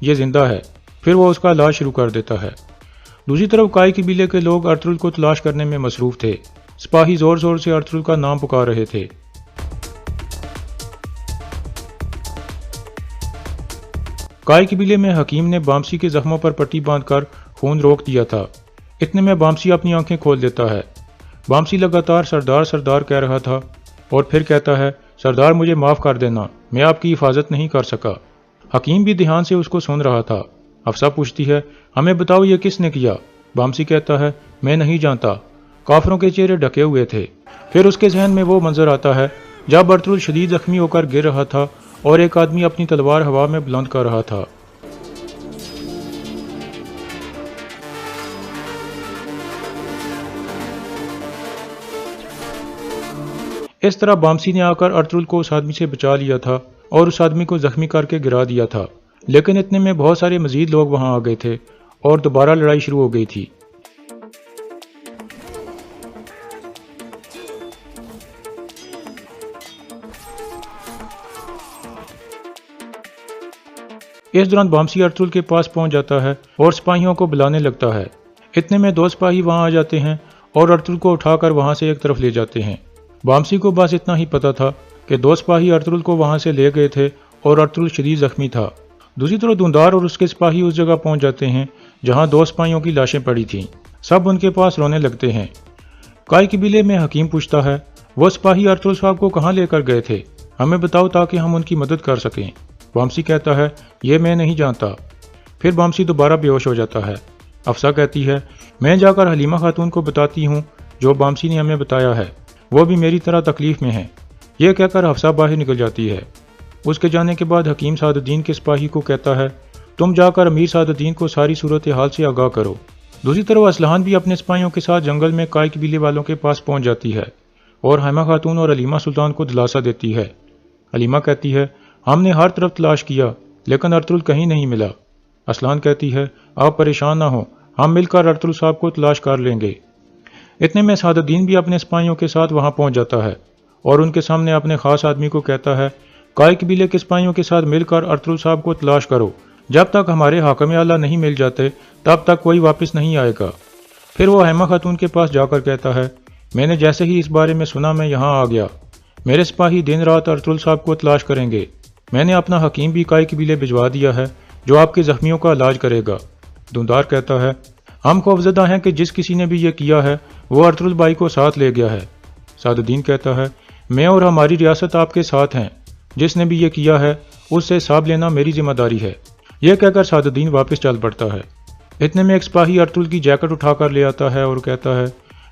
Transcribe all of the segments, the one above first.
یہ زندہ ہے، پھر وہ اس کا علاج شروع کر دیتا ہے۔ دوسری طرف کائی قبیلے کے لوگ ارطغرل کو تلاش کرنے میں مصروف تھے۔ سپاہی زور زور سے ارطغرل کا نام پکار رہے تھے۔ کائی قبیلے میں حکیم نے بامسی کے زخموں پر پٹی باندھ کر خون روک دیا تھا۔ اتنے میں بامسی اپنی آنکھیں کھول دیتا ہے۔ بامسی لگاتار سردار سردار کہہ رہا تھا اور پھر کہتا ہے، سردار مجھے معاف کر دینا، میں آپ کی حفاظت نہیں کر سکا۔ حکیم بھی دھیان سے اس کو سن رہا تھا۔ حفصہ پوچھتی ہے، ہمیں بتاؤ یہ کس نے کیا؟ بامسی کہتا ہے، میں نہیں جانتا، کافروں کے چہرے ڈھکے ہوئے تھے۔ پھر اس کے ذہن میں وہ منظر آتا ہے جب ارطغرل شدید زخمی ہو کر گر رہا تھا اور ایک آدمی اپنی تلوار ہوا میں بلند کر رہا تھا۔ اس طرح بامسی نے آ کر ارطغرل کو اس آدمی سے بچا لیا تھا اور اس آدمی کو زخمی کر کے گرا دیا تھا، لیکن اتنے میں بہت سارے مزید لوگ وہاں آ گئے تھے اور دوبارہ لڑائی شروع ہو گئی تھی۔ اس دوران بامسی ارطغرل کے پاس پہنچ جاتا ہے اور سپاہیوں کو بلانے لگتا ہے۔ اتنے میں 2 سپاہی وہاں آ جاتے ہیں اور ارطغرل کو اٹھا کر وہاں سے ایک طرف لے جاتے ہیں۔ بامسی کو بس اتنا ہی پتا تھا کہ 2 سپاہی ارطغرل کو وہاں سے لے گئے تھے اور ارطغرل شدید زخمی تھا۔ دوسری طرف دھندار اور اس کے سپاہی اس جگہ پہنچ جاتے ہیں جہاں 2 سپاہیوں کی لاشیں پڑی تھیں۔ سب ان کے پاس رونے لگتے ہیں۔ کائی قبیلے میں حکیم پوچھتا ہے، وہ سپاہی ارطغرل صاحب کو کہاں لے کر گئے تھے؟ ہمیں بتاؤ تاکہ ہم ان کی مدد کر سکیں۔ بامسی کہتا ہے، یہ میں نہیں جانتا۔ پھر بامسی دوبارہ بے ہوش ہو جاتا ہے۔ حفصہ کہتی ہے، میں جا کر حلیمہ خاتون کو بتاتی ہوں جو بامسی نے ہمیں بتایا ہے، وہ بھی میری طرح تکلیف میں ہیں۔ یہ کہہ کر حفصہ باہر نکل جاتی ہے۔ اس کے جانے کے بعد حکیم سعد الدین کے سپاہی کو کہتا ہے، تم جا کر امیر سعد الدین کو ساری صورتحال سے آگاہ کرو۔ دوسری طرف اسلحان بھی اپنے سپاہیوں کے ساتھ جنگل میں کائی قبیلے والوں کے پاس پہنچ جاتی ہے اور حلیمہ خاتون اور حلیمہ سلطان کو دلاسا دیتی ہے۔ حلیمہ کہتی ہے، ہم نے ہر طرف تلاش کیا لیکن ارطغرل کہیں نہیں ملا۔ اسلحان کہتی ہے، آپ پریشان نہ ہوں، ہم مل کر ارطغرل صاحب کو تلاش کر لیں گے۔ اتنے میں سعد الدین بھی اپنے سپاہیوں کے ساتھ وہاں پہنچ جاتا ہے اور ان کے سامنے اپنے خاص آدمی کو کہتا ہے، کائی قبیلے کے سپاہیوں کے ساتھ مل کر ارطغرل صاحب کو تلاش کرو، جب تک ہمارے حاکم اعلیٰ نہیں مل جاتے تب تک کوئی واپس نہیں آئے گا۔ پھر وہ حلیمہ خاتون کے پاس جا کر کہتا ہے، میں نے جیسے ہی اس بارے میں سنا میں یہاں آ گیا، میرے سپاہی دن رات ارطغرل صاحب کو تلاش کریں گے۔ میں نے اپنا حکیم بھی کائی قبیلے بھجوا دیا ہے جو آپ کے زخمیوں کا علاج کرے گا۔ دھندار کہتا ہے، ہم خوفزدہ ہیں کہ جس کسی نے بھی یہ کیا ہے وہ ارطغرل بھائی کو ساتھ لے گیا ہے۔ سعد الدین کہتا ہے، میں اور ہماری ریاست آپ کے ساتھ ہیں، جس نے بھی یہ کیا ہے اس سے حساب لینا میری ذمہ داری ہے۔ یہ کہہ کر سعد الدین واپس چل پڑتا ہے۔ اتنے میں ایک سپاہی ارطغرل کی جیکٹ اٹھا کر لے آتا ہے اور کہتا ہے،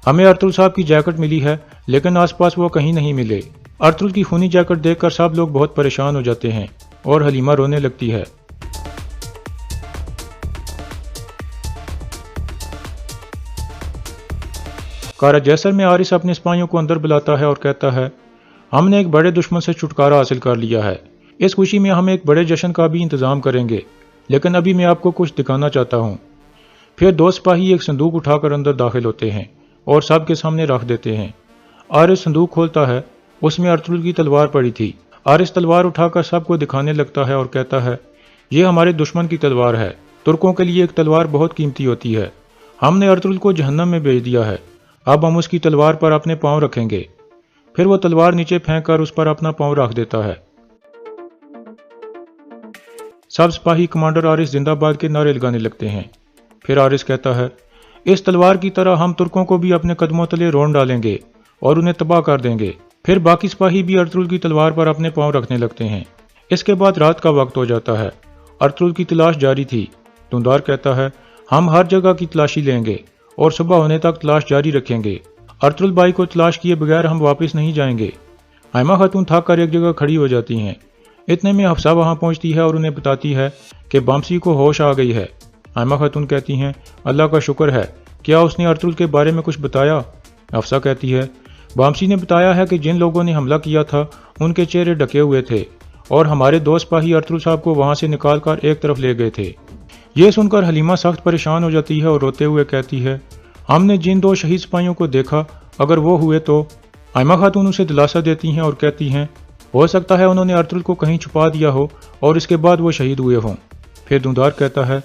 ہمیں ارطغرل صاحب کی جیکٹ ملی ہے لیکن آس پاس وہ کہیں نہیں ملے۔ ارطغرل کی خونی جیکٹ دیکھ کر سب لوگ بہت پریشان ہو جاتے ہیں اور حلیمہ رونے لگتی ہے۔ کارا جیسر میں آرس اپنے سپاہیوں کو اندر بلاتا ہے اور کہتا ہے، ہم نے ایک بڑے دشمن سے چھٹکارا حاصل کر لیا ہے، اس خوشی میں ہم ایک بڑے جشن کا بھی انتظام کریں گے، لیکن ابھی میں آپ کو کچھ دکھانا چاہتا ہوں۔ پھر 2 سپاہی ایک صندوق اٹھا کر اندر داخل ہوتے ہیں اور سب کے سامنے رکھ دیتے ہیں۔ آرس صندوق کھولتا ہے، اس میں ارطغرل کی تلوار پڑی تھی۔ آرس تلوار اٹھا کر سب کو دکھانے لگتا ہے اور کہتا ہے، یہ ہمارے دشمن کی تلوار ہے، ترکوں کے لیے ایک تلوار بہت قیمتی ہوتی ہے، ہم نے ارطغرل کو جہنم میں بھیج دیا ہے، اب ہم اس کی تلوار پر اپنے پاؤں رکھیں گے۔ پھر وہ تلوار نیچے پھینک کر اس پر اپنا پاؤں رکھ دیتا ہے۔ سب سپاہی کمانڈر آرس زندہ باد کے نعرے لگانے لگتے ہیں۔ پھر آرس کہتا ہے، اس تلوار کی طرح ہم ترکوں کو بھی اپنے قدموں تلے رون ڈالیں گے اور انہیں تباہ کر دیں گے۔ پھر باقی سپاہی بھی ارطغرل کی تلوار پر اپنے پاؤں رکھنے لگتے ہیں۔ اس کے بعد رات کا وقت ہو جاتا ہے۔ ارطغرل کی تلاش جاری تھی۔ دھندار کہتا ہے، ہم ہر جگہ کی تلاشی لیں گے اور صبح ہونے تک تلاش جاری رکھیں گے، ارطغرل بھائی کو تلاش کیے بغیر ہم واپس نہیں جائیں گے۔ حلیمہ خاتون تھک کر ایک جگہ کھڑی ہو جاتی ہیں۔ اتنے میں حفصہ وہاں پہنچتی ہے اور انہیں بتاتی ہے کہ بامسی کو ہوش آ گئی ہے۔ حلیمہ خاتون کہتی ہیں، اللہ کا شکر ہے، کیا اس نے ارطغرل کے بارے میں کچھ بتایا؟ حفصہ کہتی ہے، بامسی نے بتایا ہے کہ جن لوگوں نے حملہ کیا تھا ان کے چہرے ڈھکے ہوئے تھے اور ہمارے 2 سپاہی ارطغرل صاحب کو وہاں سے نکال کر ایک طرف لے گئے تھے۔ یہ سن کر حلیمہ سخت پریشان ہو جاتی ہے اور روتے ہوئے کہتی ہے، ہم نے جن 2 شہید سپاہیوں کو دیکھا اگر وہ ہوئے تو؟ حلیمہ خاتون اسے دلاسا دیتی ہیں اور کہتی ہیں، ہو سکتا ہے انہوں نے ارطغرل کو کہیں چھپا دیا ہو اور اس کے بعد وہ شہید ہوئے ہوں۔ پھر دوندار کہتا ہے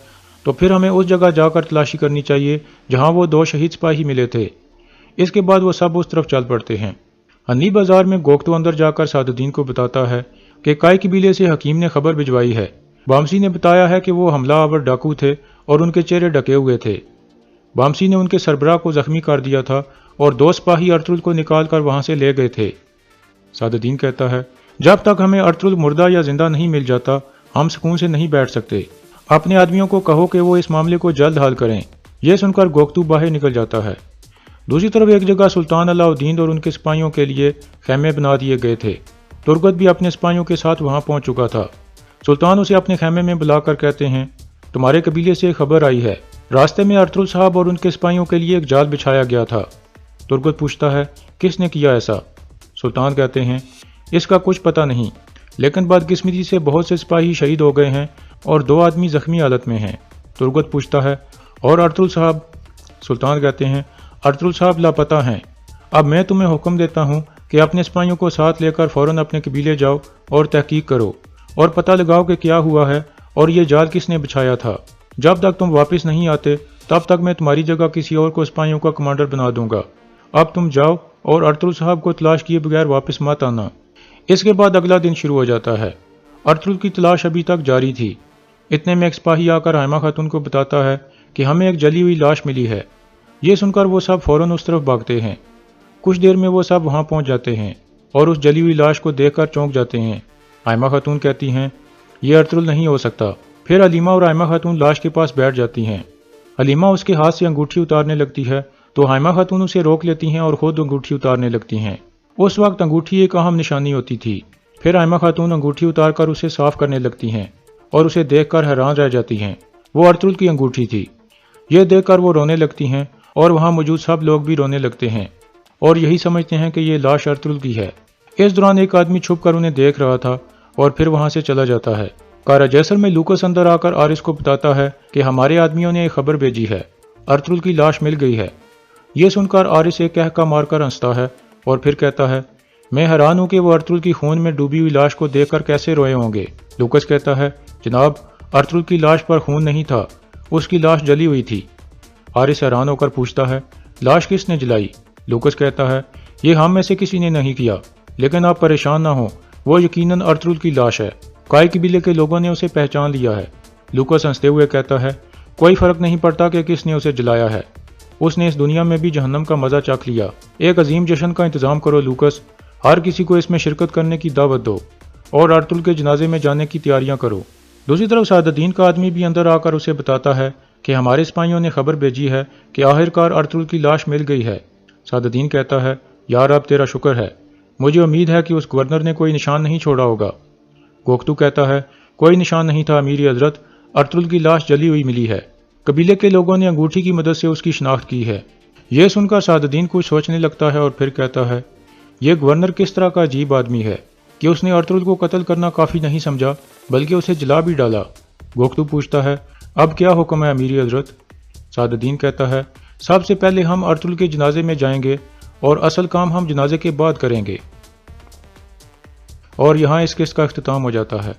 تو پھر ہمیں اس جگہ جا کر تلاشی کرنی چاہیے جہاں وہ 2 شہید سپاہی ملے تھے۔ اس کے بعد وہ سب اس طرف چل پڑتے ہیں۔ ہنی بازار میں گوگتو اندر جا کر سعد الدین کو بتاتا ہے کہ کائی قبیلے سے حکیم نے خبر بھجوائی ہے۔ بامسی نے بتایا ہے کہ وہ حملہ آور ڈاکو تھے اور ان کے چہرے ڈھکے ہوئے تھے۔ بامسی نے ان کے سربراہ کو زخمی کر دیا تھا اور 2 سپاہی ارطغرل کو نکال کر وہاں سے لے گئے تھے۔ سعد الدین کہتا ہے جب تک ہمیں ارطغرل مردہ یا زندہ نہیں مل جاتا ہم سکون سے نہیں بیٹھ سکتے۔ اپنے آدمیوں کو کہو کہ وہ اس معاملے کو جلد حل کریں۔ یہ سن کر گوگتو باہر نکل جاتا ہے۔ دوسری طرف ایک جگہ سلطان علاء الدین اور ان کے سپاہیوں کے لیے خیمے بنا دیے گئے تھے۔ ترگت بھی اپنے سپاہیوں کے ساتھ وہاں پہنچ چکا تھا۔ سلطان اسے اپنے خیمے میں بلا کر کہتے ہیں تمہارے قبیلے سے ایک خبر آئی ہے، راستے میں ارطغرل صاحب اور ان کے سپاہیوں کے لیے ایک جال بچھایا گیا تھا۔ ترگت پوچھتا ہے کس نے کیا ایسا؟ سلطان کہتے ہیں اس کا کچھ پتہ نہیں، لیکن بدقسمتی سے بہت سے سپاہی شہید ہو گئے ہیں اور 2 آدمی زخمی حالت میں ہیں۔ ترگت پوچھتا ہے اور ارطغرل صاحب؟ سلطان کہتے ہیں ارطغرل صاحب لاپتہ ہیں۔ اب میں تمہیں حکم دیتا ہوں کہ اپنے سپاہیوں کو ساتھ لے کر فوراً اپنے قبیلے جاؤ اور تحقیق کرو اور پتہ لگاؤ کہ کیا ہوا ہے اور یہ جال کس نے بچھایا تھا۔ جب تک تم واپس نہیں آتے تب تک میں تمہاری جگہ کسی اور کو سپاہیوں کا کمانڈر بنا دوں گا۔ اب تم جاؤ اور ارطغرل صاحب کو تلاش کیے بغیر واپس مت آنا۔ اس کے بعد اگلا دن شروع ہو جاتا ہے۔ ارطغرل کی تلاش ابھی تک جاری تھی۔ اتنے میں ایک سپاہی آ کر حائمہ خاتون کو بتاتا ہے کہ ہمیں ایک جلی ہوئی لاش ملی ہے۔ یہ سن کر وہ سب فوراً اس طرف بھاگتے ہیں۔ کچھ دیر میں وہ سب وہاں پہنچ جاتے ہیں اور اس جلی ہوئی لاش کو دیکھ کر چونک جاتے ہیں۔ حائمہ خاتون کہتی ہیں یہ ارطغرل نہیں ہو سکتا۔ پھر حلیمہ اور حائمہ خاتون لاش کے پاس بیٹھ جاتی ہیں۔ حلیمہ اس کے ہاتھ سے انگوٹھی اتارنے لگتی ہے تو حائمہ خاتون اسے روک لیتی ہیں اور خود انگوٹھی اتارنے لگتی ہیں۔ اس وقت انگوٹھی ایک اہم نشانی ہوتی تھی۔ پھر حائمہ خاتون انگوٹھی اتار کر اسے صاف کرنے لگتی ہیں اور اسے دیکھ کر حیران رہ جاتی ہیں۔ وہ ارطغرل کی انگوٹھی تھی۔ یہ دیکھ کر وہ رونے لگتی ہیں اور وہاں موجود سب لوگ بھی رونے لگتے ہیں اور یہی سمجھتے ہیں کہ یہ لاش ارطغرل کی ہے۔ اس دوران ایک آدمی چھپ کر انہیں دیکھ رہا تھا اور پھر وہاں سے چلا جاتا ہے۔ کارا جیسر میں لوکس اندر آ کر آرس کو بتاتا ہے کہ ہمارے آدمیوں نے ایک خبر بھیجی ہے، ارطغرل کی لاش مل گئی ہے۔ یہ سن کر آرس ایک کہکا مار کر ہنستا ہے اور پھر کہتا ہے میں حیران ہوں کہ وہ ارطغرل کی خون میں ڈوبی ہوئی لاش کو دیکھ کر کیسے روئے ہوں گے۔ لوکس کہتا ہے جناب ارطغرل کی لاش پر خون نہیں تھا، اس کی لاش جلی ہوئی تھی۔ آرس حیران ہو کر پوچھتا ہے لاش کس نے جلائی؟ لوکس کہتا ہے یہ ہم میں سے کسی نے نہیں کیا، لیکن آپ پریشان نہ ہوں، وہ یقیناً ارطغرل کی لاش ہے۔ کائی قبیلے کے لوگوں نے اسے پہچان لیا ہے۔ لوکس ہنستے ہوئے کہتا ہے کوئی فرق نہیں پڑتا کہ کس نے اسے جلایا ہے، اس نے اس دنیا میں بھی جہنم کا مزہ چکھ لیا۔ ایک عظیم جشن کا انتظام کرو لوکس، ہر کسی کو اس میں شرکت کرنے کی دعوت دو اور ارطغرل کے جنازے میں جانے کی تیاریاں کرو۔ دوسری طرف سعد الدین کا آدمی بھی اندر آ کر اسے بتاتا ہے کہ ہمارے سپاہیوں نے خبر بھیجی ہے کہ آخرکار ارطغرل کی لاش مل گئی ہے۔ سعد الدین کہتا ہے یا رب تیرا شکر ہے، مجھے امید ہے کہ اس گورنر نے کوئی نشان نہیں چھوڑا ہوگا۔ گوگتو کہتا ہے کوئی نشان نہیں تھا امیری حضرت، ارطغرل کی لاش جلی ہوئی ملی ہے، قبیلے کے لوگوں نے انگوٹھی کی مدد سے اس کی شناخت کی ہے۔ یہ سن کر سعد الدین کچھ سوچنے لگتا ہے اور پھر کہتا ہے یہ گورنر کس طرح کا عجیب آدمی ہے کہ اس نے ارطغرل کو قتل کرنا کافی نہیں سمجھا بلکہ اسے جلا بھی ڈالا۔ گوگتو پوچھتا ہے اب کیا حکم ہے امیری حضرت؟ سعد الدین کہتا ہے سب سے پہلے ہم ارطغرل کے جنازے میں جائیں گے اور اصل کام ہم جنازے کے بعد کریں گے۔ اور یہاں اس قسط کا اختتام ہو جاتا ہے۔